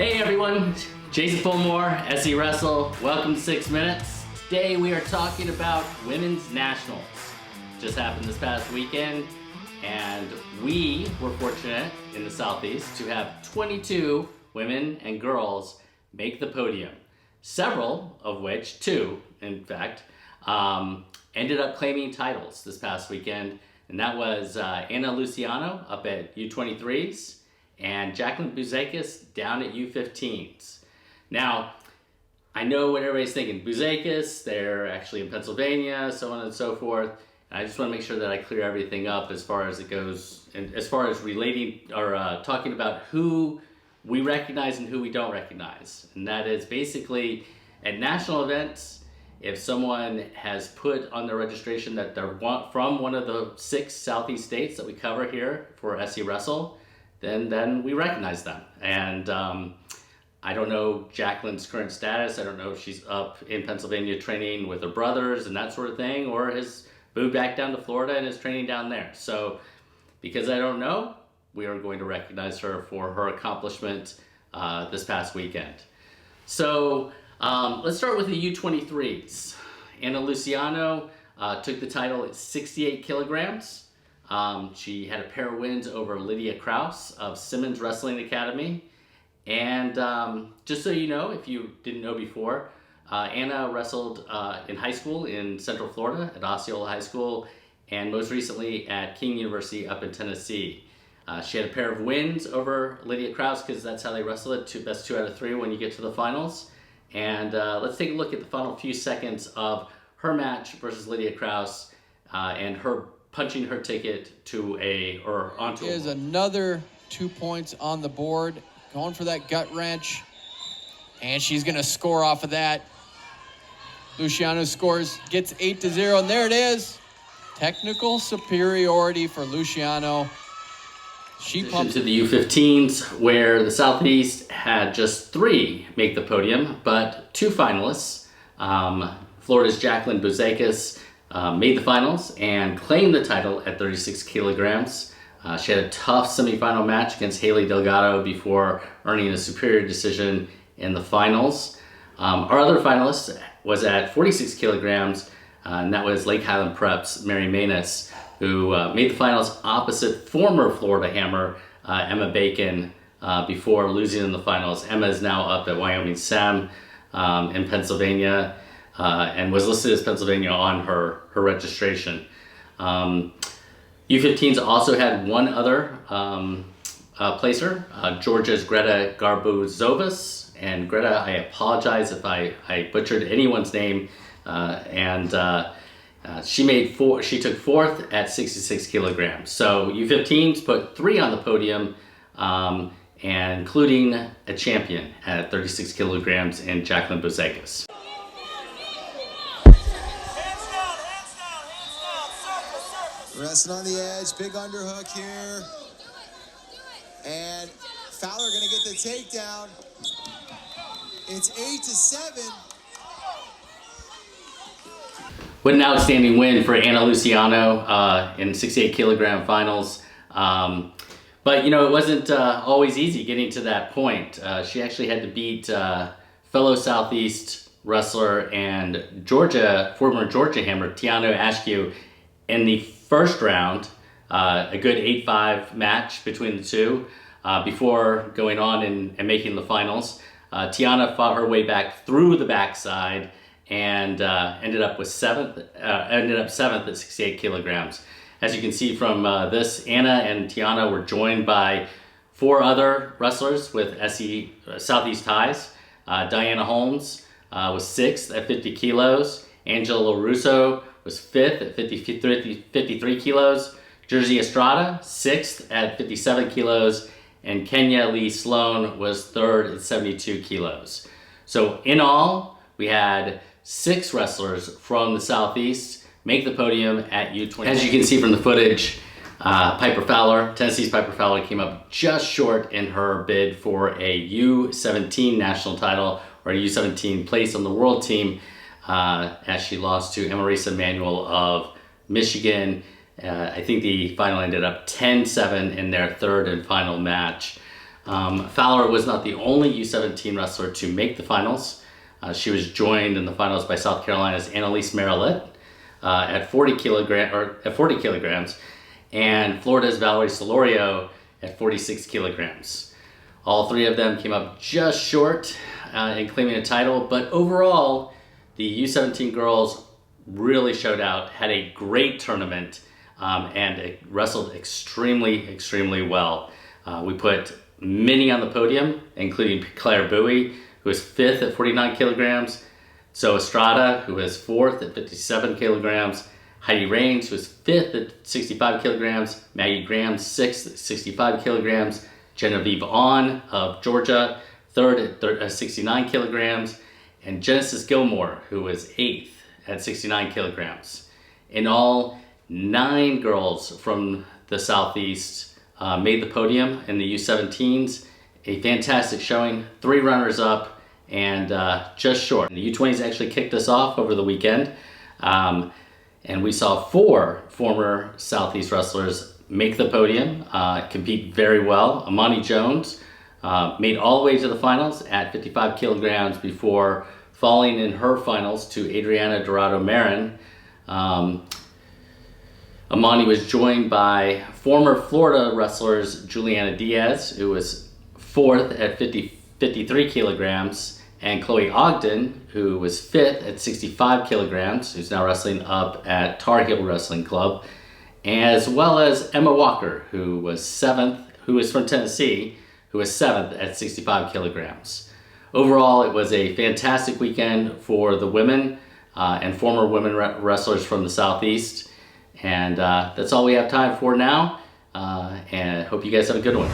Hey everyone, Jason Fulmore, SE Wrestle. Welcome to 6 Minutes. Today we are talking about Women's Nationals. Just happened this past weekend, and we were fortunate in the Southeast to have 22 women and girls make the podium. Several of which, two in fact, ended up claiming titles this past weekend, and that was Anna Luciano up at U23s and Jaclyn Bouzakis down at U15s. Now, I know what everybody's thinking. Bouzakis, they're actually in Pennsylvania, so on and so forth. And I just want to make sure that I clear everything up as far as it goes, and as far as relating or talking about who we recognize and who we don't recognize. And that is basically at national events, if someone has put on their registration that they're from one of the 6 Southeast states that we cover here for SE Wrestle, then we recognize them. And I don't know Jaclyn's current status. I don't know if she's up in Pennsylvania training with her brothers and that sort of thing, or has moved back down to Florida and is training down there. So because I don't know, we are going to recognize her for her accomplishment this past weekend. So let's start with the U23s. Anna Luciano took the title at 68 kilograms. She had a pair of wins over Lydia Kraus of Simmons Wrestling Academy. And just so you know, if you didn't know before, Anna wrestled in high school in Central Florida at Osceola High School, and most recently at King University up in Tennessee. She had a pair of wins over Lydia Kraus because that's how they wrestle it, best 2 out of 3 when you get to the finals. And let's take a look at the final few seconds of her match versus Lydia Kraus and her punching her ticket to onto a is another 2 points on the board, going for that gut wrench, and she's going to score off of that. Luciano scores, gets 8-0, and there it is. Technical superiority for Luciano. She pumps to the U15s, where the Southeast had just 3 make the podium, but 2 finalists. Florida's Jaclyn Bouzakis made the finals and claimed the title at 36 kilograms. She had a tough semifinal match against Haley Delgado before earning a superior decision in the finals. Our other finalist was at 46 kilograms, and that was Lake Highland Prep's Mary Manus, who made the finals opposite former Florida Hammer Emma Bacon before losing in the finals. Emma is now up at Wyoming Sam in Pennsylvania, and was listed as Pennsylvania on her registration. U15s also had one other placer, Georgia's Greta Garbuzovas. And Greta, I apologize if I butchered anyone's name. She took 4th at 66 kilograms. So U15s put 3 on the podium, and including a champion at 36 kilograms in Jaclyn Bouzakis. Resting on the edge, big underhook here. And Fowler gonna get the takedown. It's 8-7. What an outstanding win for Anna Luciano in 68 kilogram finals. But you know, it wasn't always easy getting to that point. She actually had to beat fellow Southeast wrestler and former Georgia Hammer, Tiana Askew, in the first round, a good 8-5 match between the two before going on and making the finals. Tiana fought her way back through the backside and ended up 7th at 68 kilograms. As you can see from this, Anna and Tiana were joined by 4 other wrestlers with SE Southeast ties. Diana Holmes was 6th at 50 kilos. Angela Russo was 5th at 53 kilos. Jersey Estrada, 6th at 57 kilos. And Kenya Lee Sloan was 3rd at 72 kilos. So in all, we had 6 wrestlers from the Southeast make the podium at U20. As you can see from the footage, Tennessee's Piper Fowler came up just short in her bid for a U17 national title, or a U17 place on the world team, as she lost to Emarisa Manuel of Michigan. I think the final ended up 10-7 in their third and final match. Fowler was not the only U17 wrestler to make the finals. She was joined in the finals by South Carolina's Annalise Marilette at 40 kilograms, and Florida's Valerie Solorio at 46 kilograms. All three of them came up just short in claiming a title, but overall, the U17 girls really showed out, had a great tournament, and it wrestled extremely well. We put many on the podium, including Claire Bowie, who was 5th at 49 kilograms, Zoe Estrada, who was 4th at 57 kilograms, Heidi Raines, who was 5th at 65 kilograms, Maggie Graham, 6th at 65 kilograms, Genevieve On of Georgia, 3rd at 69 kilograms, and Genesis Gilmore, who was 8th at 69 kilograms. In all, 9 girls from the Southeast made the podium in the U17s. A fantastic showing, 3 runners-up, and just short. The U20s actually kicked us off over the weekend, and we saw 4 former Southeast wrestlers make the podium, compete very well. Amani Jones made all the way to the finals at 55 kilograms before falling in her finals to Adriana Dorado Marin. Amani was joined by former Florida wrestlers Juliana Diaz, who was 4th at 53 kilograms, and Chloe Ogden, who was 5th at 65 kilograms, who's now wrestling up at Tar Heel Wrestling Club, as well as Emma Walker, who was 7th, who is from Tennessee, who was 7th at 65 kilograms. Overall, it was a fantastic weekend for the women and former women wrestlers from the Southeast. And that's all we have time for now. And I hope you guys have a good one.